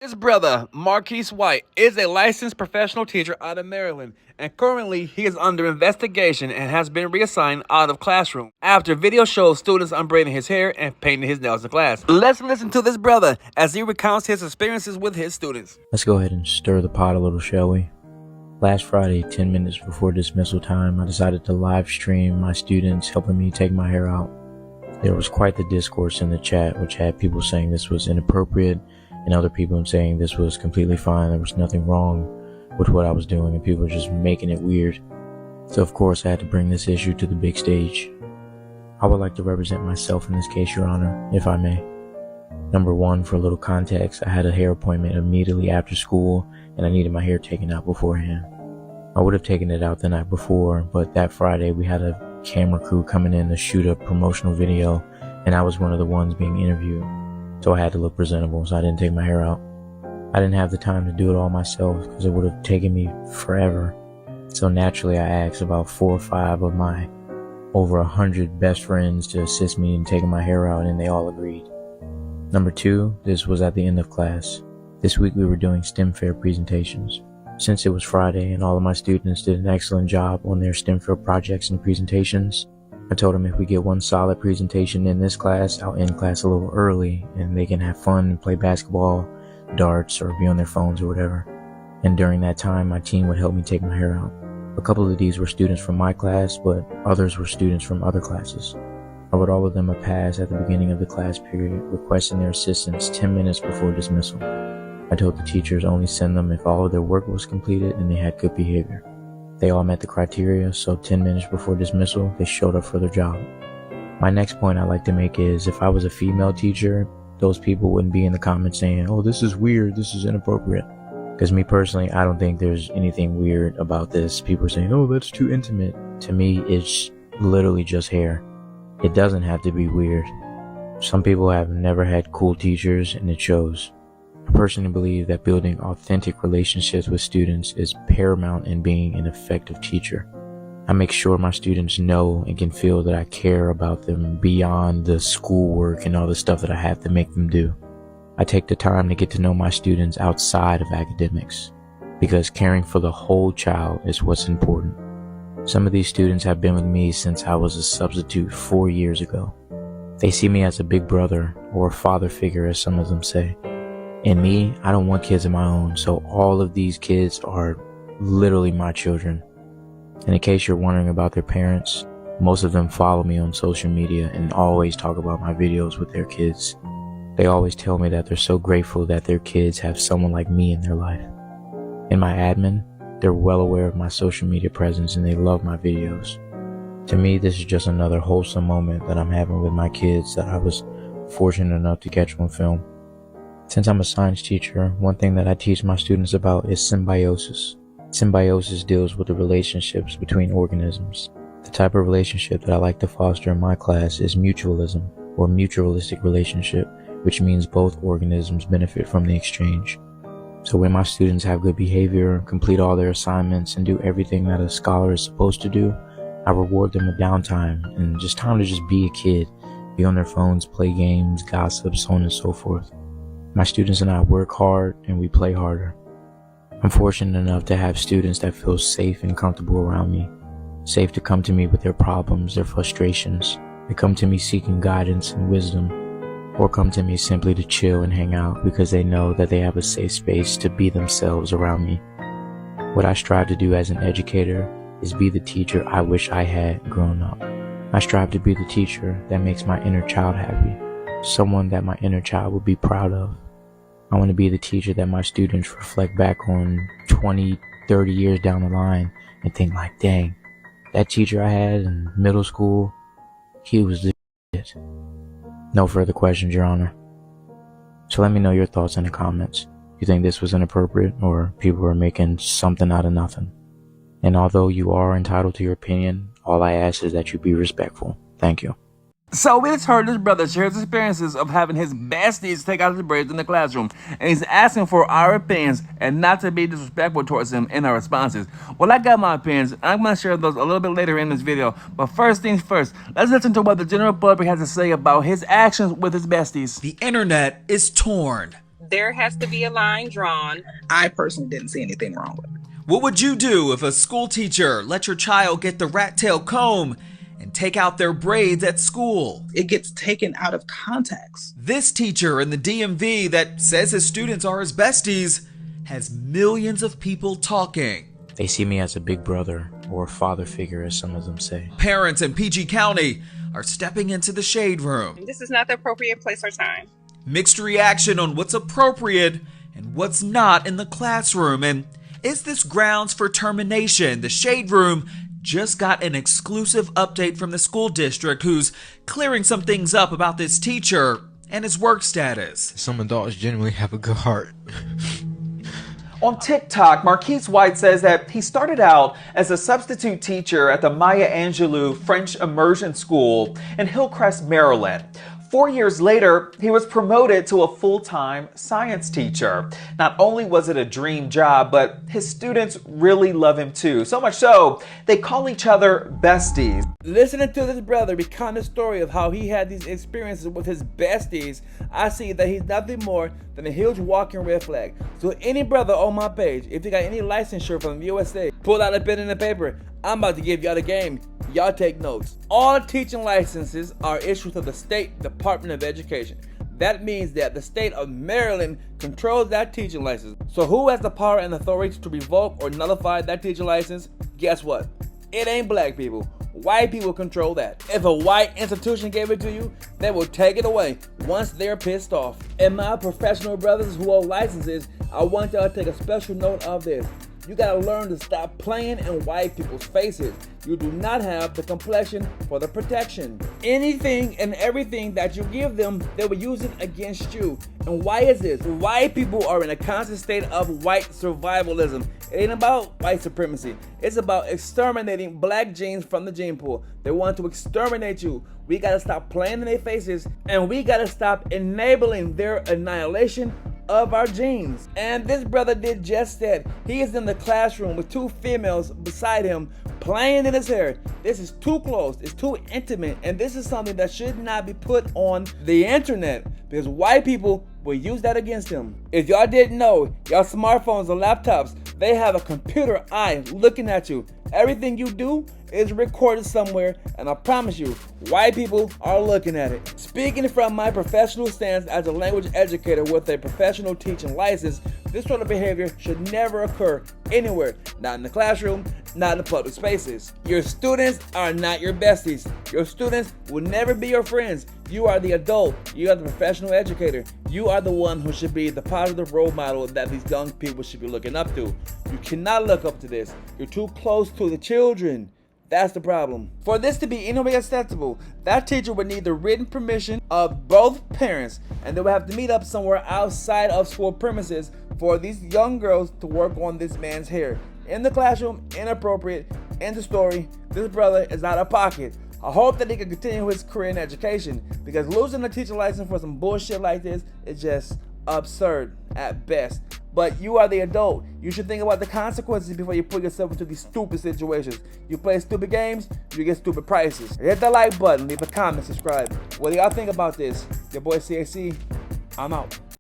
His brother, Marquise White, is a licensed professional teacher out of Maryland, and currently he is under investigation and has been reassigned out of classroom after video shows students unbraiding his hair and painting his nails in class. Let's listen to this brother as he recounts his experiences with his students. Let's go ahead and stir the pot a little, shall we? Last Friday, 10 minutes before dismissal time, I decided to live stream my students helping me take my hair out. There was quite the discourse in the chat, which had people saying this was inappropriate and other people saying this was completely fine. There was nothing wrong with what I was doing, and people were just making it weird. So of course I had to bring this issue to the big stage. I would like to represent myself in this case, Your Honor, if I may. Number one, for a little context, I had a hair appointment immediately after school, and I needed my hair taken out beforehand. I would have taken it out the night before, but that Friday we had a camera crew coming in to shoot a promotional video, and I was one of the ones being interviewed. So I had to look presentable, so I didn't take my hair out. I didn't have the time to do it all myself because it would have taken me forever. So naturally I asked about 4 or 5 of my over 100 best friends to assist me in taking my hair out, and they all agreed. Number 2, this was at the end of class. This week we were doing STEM fair presentations. Since it was Friday and all of my students did an excellent job on their STEM fair projects and presentations, I told them if we get one solid presentation in this class, I'll end class a little early and they can have fun and play basketball, darts, or be on their phones or whatever. And during that time, my team would help me take my hair out. A couple of these were students from my class, but others were students from other classes. I wrote all of them a pass at the beginning of the class period, requesting their assistance 10 minutes before dismissal. I told the teachers only send them if all of their work was completed and they had good behavior. They all met the criteria, so 10 minutes before dismissal, they showed up for their job. My next point I'd like to make is, if I was a female teacher, those people wouldn't be in the comments saying, oh, this is weird, this is inappropriate. Because me personally, I don't think there's anything weird about this. People are saying, oh, that's too intimate. To me, it's literally just hair. It doesn't have to be weird. Some people have never had cool teachers, and it shows. I personally believe that building authentic relationships with students is paramount in being an effective teacher. I make sure my students know and can feel that I care about them beyond the schoolwork and all the stuff that I have to make them do. I take the time to get to know my students outside of academics, because caring for the whole child is what's important. Some of these students have been with me since I was a substitute 4 years ago. They see me as a big brother or a father figure, as some of them say. And me, I don't want kids of my own, so all of these kids are literally my children. And in case you're wondering about their parents, most of them follow me on social media and always talk about my videos with their kids. They always tell me that they're so grateful that their kids have someone like me in their life. And my admin, they're well aware of my social media presence and they love my videos. To me, this is just another wholesome moment that I'm having with my kids that I was fortunate enough to catch on film. Since I'm a science teacher, one thing that I teach my students about is symbiosis. Symbiosis deals with the relationships between organisms. The type of relationship that I like to foster in my class is mutualism, or mutualistic relationship, which means both organisms benefit from the exchange. So when my students have good behavior, complete all their assignments, and do everything that a scholar is supposed to do, I reward them with downtime and just time to just be a kid, be on their phones, play games, gossip, so on and so forth. My students and I work hard and we play harder. I'm fortunate enough to have students that feel safe and comfortable around me, safe to come to me with their problems, their frustrations. They come to me seeking guidance and wisdom, or come to me simply to chill and hang out because they know that they have a safe space to be themselves around me. What I strive to do as an educator is be the teacher I wish I had grown up. I strive to be the teacher that makes my inner child happy, someone that my inner child will be proud of. I want to be the teacher that my students reflect back on 20, 30 years down the line and think like, dang, that teacher I had in middle school, he was the shit. No further questions, Your Honor. So let me know your thoughts in the comments. You think this was inappropriate, or people are making something out of nothing? And although you are entitled to your opinion, all I ask is that you be respectful. Thank you. So we just heard this brother share his experiences of having his besties take out his braids in the classroom, and he's asking for our opinions and not to be disrespectful towards him in our responses. Well, I got my opinions, and I'm going to share those a little bit later in this video. But first things first, let's listen to what the general public has to say about his actions with his besties. The internet is torn. There has to be a line drawn. I personally didn't see anything wrong with it. What would you do if a school teacher let your child get the rat tail comb and take out their braids at school? It gets taken out of context. This teacher in the DMV that says his students are his besties has millions of people talking. They see me as a big brother or a father figure, as some of them say. Parents in PG County are stepping into the shade room. This is not the appropriate place or time. Mixed reaction on what's appropriate and what's not in the classroom. And is this grounds for termination? The shade room just got an exclusive update from the school district who's clearing some things up about this teacher and his work status. Some adults genuinely have a good heart. On TikTok, Marquise White says that he started out as a substitute teacher at the Maya Angelou French Immersion School in Hillcrest, Maryland. 4 years later, he was promoted to a full-time science teacher. Not only was it a dream job, but his students really love him too. So much so, they call each other besties. Listening to this brother recount the story of how he had these experiences with his besties, I see that he's nothing more than a huge walking red flag. So any brother on my page, if you got any licensure from the USA, pull out a pen and a paper. I'm about to give y'all the game. Y'all take notes. All teaching licenses are issued to the State Department of Education. That means that the state of Maryland controls that teaching license. So who has the power and authority to revoke or nullify that teaching license? Guess what? It ain't black people. White people control that. If a white institution gave it to you, they will take it away once they're pissed off. And my professional brothers who hold licenses, I want y'all to take a special note of this. You gotta learn to stop playing in white people's faces. You do not have the complexion for the protection. Anything and everything that you give them, they will use it against you. And why is this? White people are in a constant state of white survivalism. It ain't about white supremacy. It's about exterminating black genes from the gene pool. They want to exterminate you. We gotta stop playing in their faces, and we gotta stop enabling their annihilation of our genes. And this brother did just that. He is in the classroom with two females beside him playing in his hair. This is too close, it's too intimate, and this is something that should not be put on the internet because white people will use that against him. If y'all didn't know, y'all smartphones and laptops, they have a computer eye looking at you. Everything you do is recorded somewhere, and I promise you, white people are looking at it. Speaking from my professional stance as a language educator with a professional teaching license, this sort of behavior should never occur anywhere. Not in the classroom, not in the public spaces. Your students are not your besties. Your students will never be your friends. You are the adult. You are the professional educator. You are the one who should be the positive role model that these young people should be looking up to. You cannot look up to this. You're too close to the children. That's the problem. For this to be anyway acceptable, that teacher would need the written permission of both parents, and they would have to meet up somewhere outside of school premises for these young girls to work on this man's hair. In the classroom, inappropriate. End the story. This brother is out of pocket. I hope that he can continue his career in education, because losing a teacher license for some bullshit like this is just absurd at best. But you are the adult. You should think about the consequences before you put yourself into these stupid situations. You play stupid games, you get stupid prices. Hit the like button, leave a comment, subscribe. What do y'all think about this? Your boy CAC, I'm out.